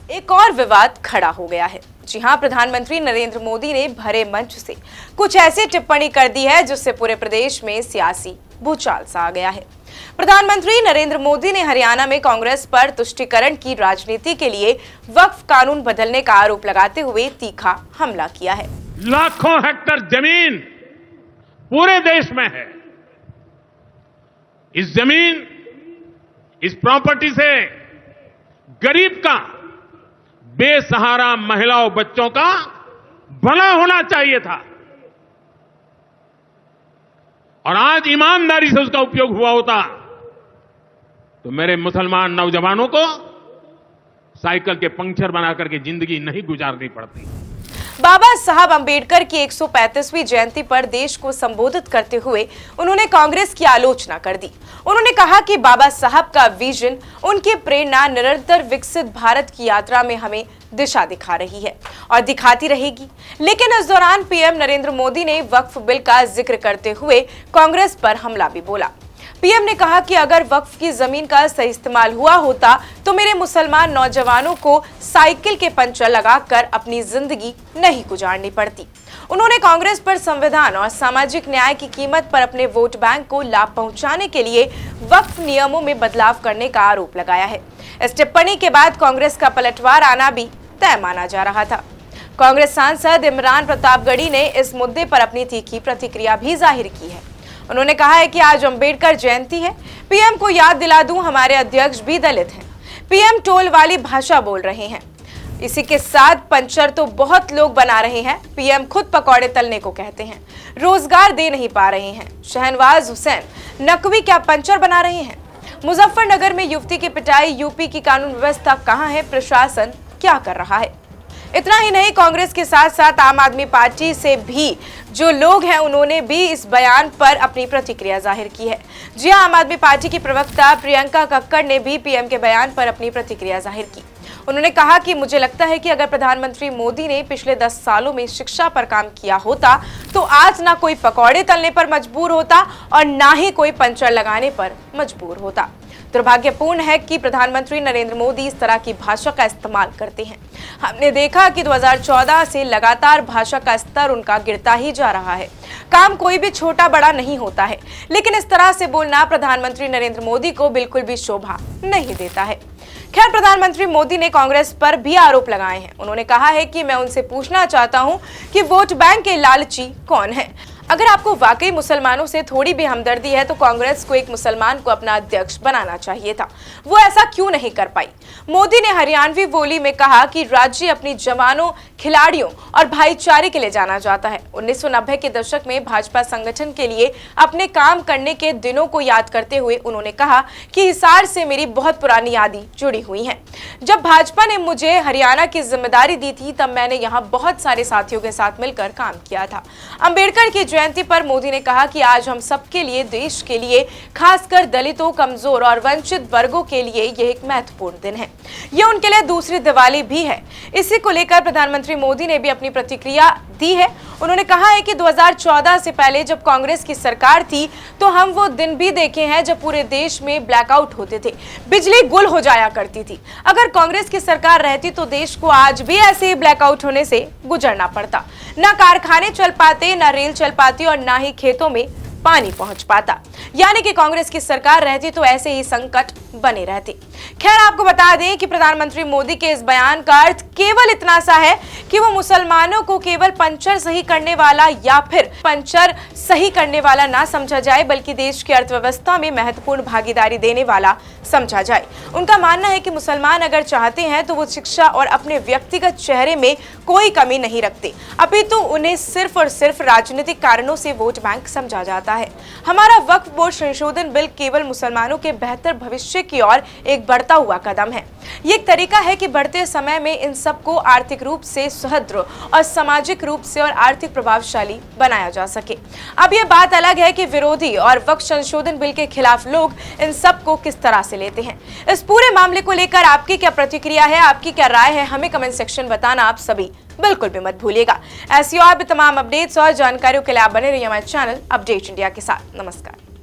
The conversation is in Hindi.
एक और विवाद खड़ा हो गया है। जी हां, प्रधानमंत्री नरेंद्र मोदी ने भरे मंच से कुछ ऐसी टिप्पणी कर दी है जिससे पूरे प्रदेश में सियासी भूचाल सा आ गया है। प्रधानमंत्री नरेंद्र मोदी ने हरियाणा में कांग्रेस पर तुष्टीकरण की राजनीति के लिए वक्फ कानून बदलने का आरोप लगाते हुए तीखा हमला किया है। लाखों हेक्टेयर जमीन पूरे देश में है। इस जमीन, इस प्रॉपर्टी से गरीब का, बेसहारा महिलाओं बच्चों का भला होना चाहिए था और आज ईमानदारी से उसका उपयोग हुआ होता तो मेरे मुसलमान नौजवानों को साइकिल के पंक्चर बनाकर के जिंदगी नहीं गुजारनी पड़ती। बाबा साहब अंबेडकर की 135वीं जयंती पर देश को संबोधित करते हुए उन्होंने कांग्रेस की आलोचना कर दी। उन्होंने कहा कि बाबा साहब का विजन, उनकी प्रेरणा निरंतर विकसित भारत की यात्रा में हमें दिशा दिखा रही है और दिखाती रहेगी। लेकिन इस दौरान पीएम नरेंद्र मोदी ने वक्फ बिल का जिक्र करते हुए कांग्रेस पर हमला भी बोला। पीएम ने कहा कि अगर वक्फ की जमीन का सही इस्तेमाल हुआ होता तो मेरे मुसलमान नौजवानों को साइकिल के पंचर लगाकर अपनी जिंदगी नहीं गुजारनी पड़ती। उन्होंने कांग्रेस पर संविधान और सामाजिक न्याय की कीमत पर अपने वोट बैंक को लाभ पहुंचाने के लिए वक्फ नियमों में बदलाव करने का आरोप लगाया है। इस टिप्पणी के बाद कांग्रेस का पलटवार आना भी तय माना जा रहा था। कांग्रेस सांसद इमरान प्रतापगढ़ी ने इस मुद्दे पर अपनी तीखी प्रतिक्रिया भी जाहिर की है। उन्होंने कहा है कि आज अंबेडकर जयंती है। पीएम को याद दिला दूं, हमारे अध्यक्ष भी दलित हैं। पीएम टोल वाली भाषा बोल रहे हैं। इसी के साथ पंचर तो बहुत लोग बना रहे हैं। पीएम खुद पकौड़े तलने को कहते हैं, रोजगार दे नहीं पा रहे हैं। शहनवाज हुसैन नकवी क्या पंचर बना रहे हैं? मुजफ्फरनगर में युवती की पिटाई, यूपी की कानून व्यवस्था कहां है? प्रशासन क्या कर रहा है? इतना ही नहीं, कांग्रेस के साथ साथ आम आदमी पार्टी से भी जो लोग हैं उन्होंने भी इस बयान पर अपनी प्रतिक्रिया जाहिर की है। जी हां, आम आदमी पार्टी की प्रवक्ता प्रियंका कक्कड़ ने भी पीएम के बयान पर अपनी प्रतिक्रिया जाहिर की। उन्होंने कहा कि मुझे लगता है कि अगर प्रधानमंत्री मोदी ने पिछले 10 सालों में शिक्षा पर काम किया होता तो आज ना कोई पकौड़े तलने पर मजबूर होता और ना ही कोई पंचर लगाने पर मजबूर होता। दुर्भाग्यपूर्ण है कि प्रधानमंत्री नरेंद्र मोदी इस तरह की भाषा का इस्तेमाल करते हैं। हमने देखा कि 2014 से लगातार भाषा का स्तर उनका गिरता ही जा रहा है। काम कोई भी छोटा बड़ा नहीं होता है, लेकिन इस तरह से बोलना प्रधानमंत्री नरेंद्र मोदी को बिल्कुल भी शोभा नहीं देता है। खैर, प्रधानमंत्री मोदी ने कांग्रेस पर भी आरोप लगाए हैं। उन्होंने कहा है कि मैं उनसे पूछना चाहता हूं कि वोट बैंक के लालची कौन है? अगर आपको वाकई मुसलमानों से थोड़ी भी हमदर्दी है तो कांग्रेस को एक मुसलमान को अपना अध्यक्ष बनाना चाहिए था। वो ऐसा क्यों नहीं कर पाई? मोदी ने हरियाणवी बोली में कहा कि राज्य अपनी जवानों, खिलाड़ियों और भाईचारे के लिए जाना जाता है। 1990 के दशक में भाजपा संगठन के लिए अपने काम करने के दिनों को याद करते हुए उन्होंने कहा कि हिसार से मेरी बहुत पुरानी यादें जुड़ी हुई हैं। जब भाजपा ने मुझे हरियाणा की जिम्मेदारी दी थी तब मैंने यहाँ बहुत सारे साथियों के साथ मिलकर काम किया था। अंबेडकर की जयंती पर मोदी ने कहा कि आज हम सबके लिए, देश के लिए, खासकर दलितों, कमजोर और वंचित वर्गों के लिए यह एक महत्वपूर्ण दिन है। यह उनके लिए दूसरी दिवाली भी है। इसी को लेकर प्रधानमंत्री मोदी ने भी अपनी प्रतिक्रिया दी है। उन्होंने कहा है कि 2014 से पहले जब कांग्रेस की सरकार थी तो हम वो दिन भी देखे हैं जब पूरे देश में ब्लैकआउट होते थे, बिजली गुल हो जाया करती थी। अगर कांग्रेस की सरकार रहती तो देश को आज भी ऐसे ही ब्लैकआउट होने से गुजरना पड़ता। ना कारखाने चल पाते, ना रेल चल पाती और ना ही खेतों में पानी पहुंच पाता। यानी कि कांग्रेस की सरकार रहती तो ऐसे ही संकट बने रहते। खैर, आपको बता दें कि प्रधानमंत्री मोदी के इस बयान का अर्थ केवल इतना सा है कि वो मुसलमानों को केवल पंचर सही करने वाला या फिर पंचर सही करने वाला ना समझा जाए, बल्कि देश की अर्थव्यवस्था में महत्वपूर्ण भागीदारी देने वाला समझा जाए। उनका मानना है कि मुसलमान अगर चाहते हैं तो वो शिक्षा और अपने व्यक्तिगत चेहरे में कोई कमी नहीं रखते, अपितु उन्हें सिर्फ और सिर्फ राजनीतिक कारणों से वोट बैंक समझा जाता है। हमारा वक्फ बोर्ड संशोधन बिल केवल मुसलमानों के बेहतर भविष्य की ओर एक बढ़ता हुआ कदम है। ये एक तरीका है कि बढ़ते समय में इन सबको आर्थिक रूप से सुदृढ़ और सामाजिक रूप से और आर्थिक प्रभावशाली बनाया जा सके। अब ये बात अलग है कि विरोधी और वक्फ संशोधन बिल के खिलाफ लोग इन सबको किस तरह से लेते हैं। इस पूरे मामले को लेकर आपकी क्या प्रतिक्रिया है, आपकी क्या राय है, हमें कमेंट सेक्शन बताना आप सभी बिल्कुल भी मत भूलिएगा। ऐसी और भी तमाम अपडेट्स और जानकारियों के लिए आप बने रहिए हमारे चैनल अपडेट इंडिया के साथ। नमस्कार।